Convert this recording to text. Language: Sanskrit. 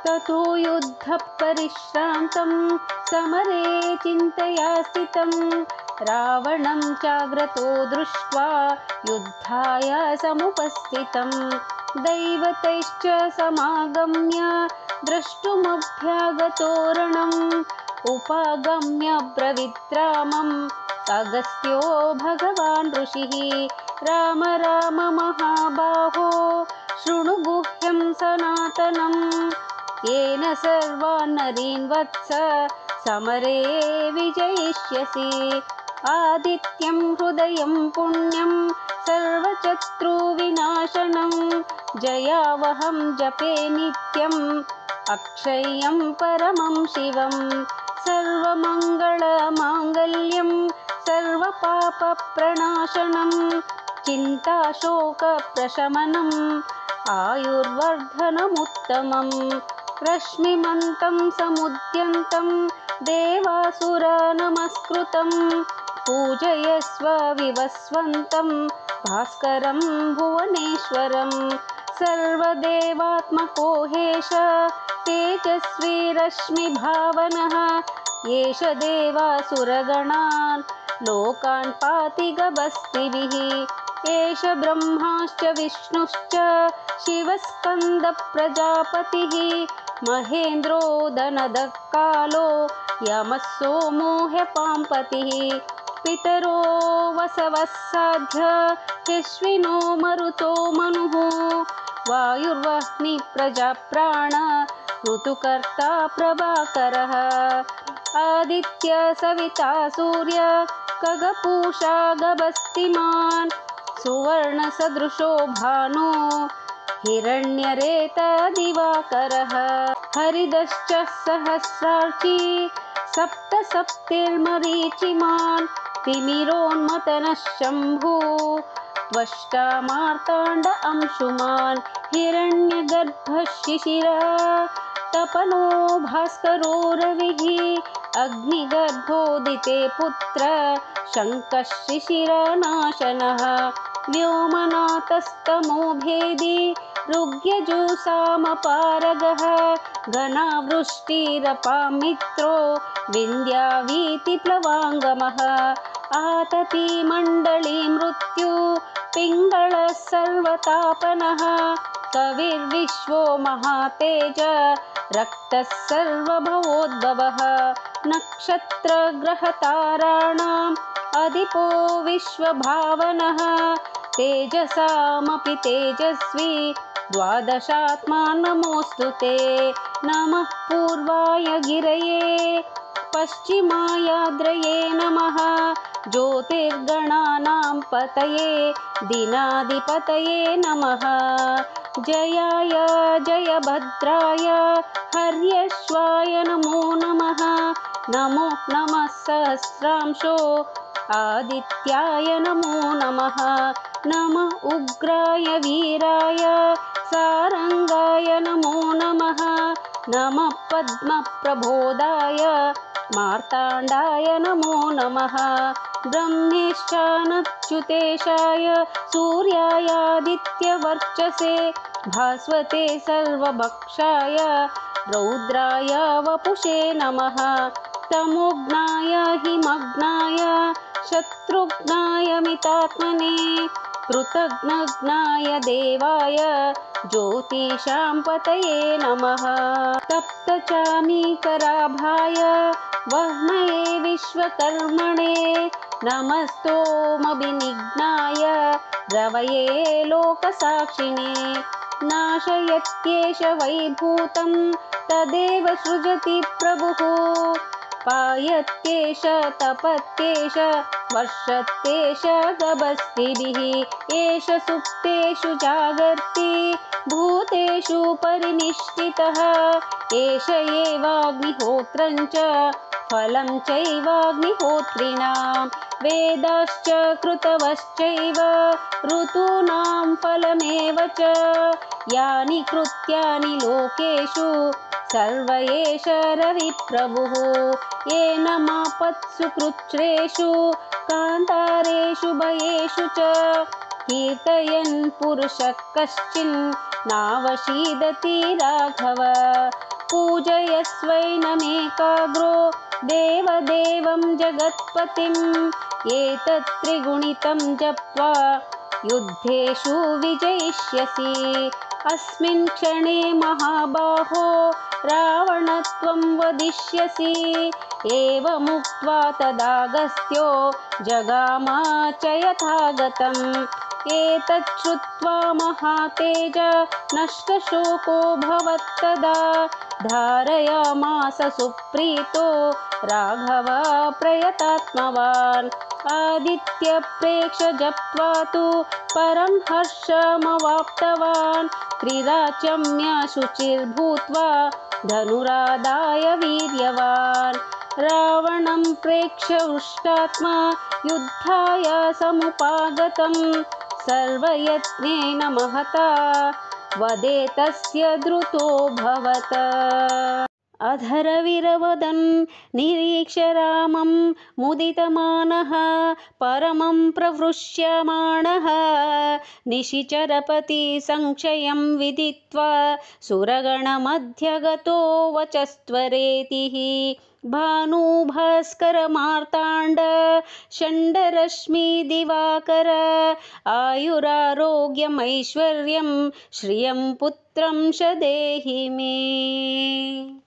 ततो युद्धपरिश्रान्तं समरे चिन्तया स्थितं रावणं चाग्रतो दृष्ट्वा युद्धाय समुपस्थितं दैवतैश्च समागम्य द्रष्टुमभ्यागतोरणम् उपागम्य ब्रवीद्रामम् अगस्त्यो भगवान् ऋषिः राम राम महाबाहो शृणु गुह्यं सनातनं येन सर्वान् नरीन् वत्स समरे विजयिष्यसि आदित्यं हृदयं पुण्यं सर्वशत्रुविनाशनं जयावहं जपे नित्यम् अक्षय्यं परमं शिवं सर्वमङ्गलमाङ्गल्यं सर्वपापप्रणाशनं चिन्ताशोकप्रशमनम् आयुर्वर्धनमुत्तमं रश्मिमन्तं समुद्यन्तं देवासुरनमस्कृतं पूजयस्व विवस्वन्तं भास्करं भुवनेश्वरं सर्वदेवात्मको हेश तेजस्वी रश्मिभावनः एष देवासुरगणान् लोकान् पाति गभस्तिभिः एष ब्रह्माश्च विष्णुश्च शिवस्कन्दप्रजापतिः महेन्द्रो दनदकालो यमः सोमो ह्यपाम्पतिः पितरो वसवः साध्य यश्विनो मरुतो मनुः वायुर्वह्नि प्रजाप्राण ऋतुकर्ता प्रभाकरः आदित्य सविता सूर्य खगपूषा गभस्तिमान् सुवर्णसदृशो भानु हिरण्यरेत दिवाकरः हरिदश्च सहस्रार्ची सप्तसप्तिर्मरीचिमान् तिमिरोन्मतनः शम्भु त्वष्टा मार्ताण्ड अंशुमान् हिरण्यगर्भः शिशिरः तपनो भास्करो रविः अग्निगर्भोदिते पुत्र शङ्कः शिशिरनाशनः व्योमनाथस्तमो भेदी ऋग्यजुषामपारगः घनावृष्टिरपां मित्रो विन्द्यावीतिप्लवाङ्गमः आततिमण्डली मृत्यु पिङ्गळः सर्वतापनः कविर्विश्वो महातेज रक्तः सर्वभवोद्भवः नक्षत्रग्रहताराणाम् अधिपो विश्वभावनः तेजसामपि तेजस्वी द्वादशात्मा नमोऽस्तु ते नमः पूर्वाय गिरये पश्चिमायाद्रये नमः ज्योतिर्गणानां पतये दीनाधिपतये नमः जयाय जयभद्राय हर्यश्वाय नमो नमः नमो नमः सहस्रांशो आदित्याय नमो नमः नमः उग्राय वीराय सारंगाय नमो नमः नमः पद्मप्रबोधाय मार्ताण्डाय नमो नमः ब्रह्मेशानच्युतेशाय सूर्यायादित्यवर्चसे भास्वते सर्वभक्षाय रौद्राय वपुषे नमः तमोघ्नाय हिमग्नाय शत्रुघ्नाय मितात्मने कृतघ्नघ्नाय देवाय ज्योतिषां पतये नमः तप्तचामीकराभाय वह्नये विश्वकर्मणे नमस्तोमभिनिघ्नाय रवये लोकसाक्षिणे नाशयत्येष वैभूतं तदेव सृजति प्रभुः पायत्येष तपत्येष वर्षत्येष गभस्तिभिः एष सुप्तेषु जागर्ति भूतेषु परिनिष्ठितः एष एवाग्निहोत्रं च फलं चैवाग्निहोत्रिणां वेदाश्च कृतवश्चैव ऋतूनां फलमेव च यानि कृत्यानि लोकेषु सर्व एष रविप्रभुः येन मापत्सु कृच्छ्रेषु कान्तारेषु भयेषु च कीर्तयन् पुरुषः कश्चिन् नावशीदति राघव पूजयस्वैनमेकाग्रो देवदेवं जगत्पतिम् एतत् त्रिगुणितं जप्त्वा युद्धेषु विजयिष्यसि अस्मिन् क्षणे महाबाहो रावणत्वं वदिष्यसि एवमुक्त्वा तदागस्त्यो जगाम च यथागतम् एतत् श्रुत्वा महातेज नष्टशोको भवत्तदा धारयामास सुप्रीतो राघव प्रयतात्मवान् आदित्यप्रेक्ष जप्त्वा तु परं हर्षमवाप्तवान् त्रिराचम्य शुचिर्भूत्वा धनुरादाय वीर्यवान् रावणं प्रेक्ष्य हृष्टात्मा युद्धाय समुपागतं सर्वयत्नेन महता वदे तस्य द्रुतोऽभवत् अधरविरवदन् निरीक्ष्य रामं मुदितमानः परमं प्रवृष्यमाणः निशिचरपति संशयं विदित्वा सुरगणमध्यगतो वचस्त्वरेतिः भानुभास्करमार्ताण्ड षण्डरश्मिदिवाकर आयुरारोग्यमैश्वर्यं श्रियं पुत्रं च देहि मे।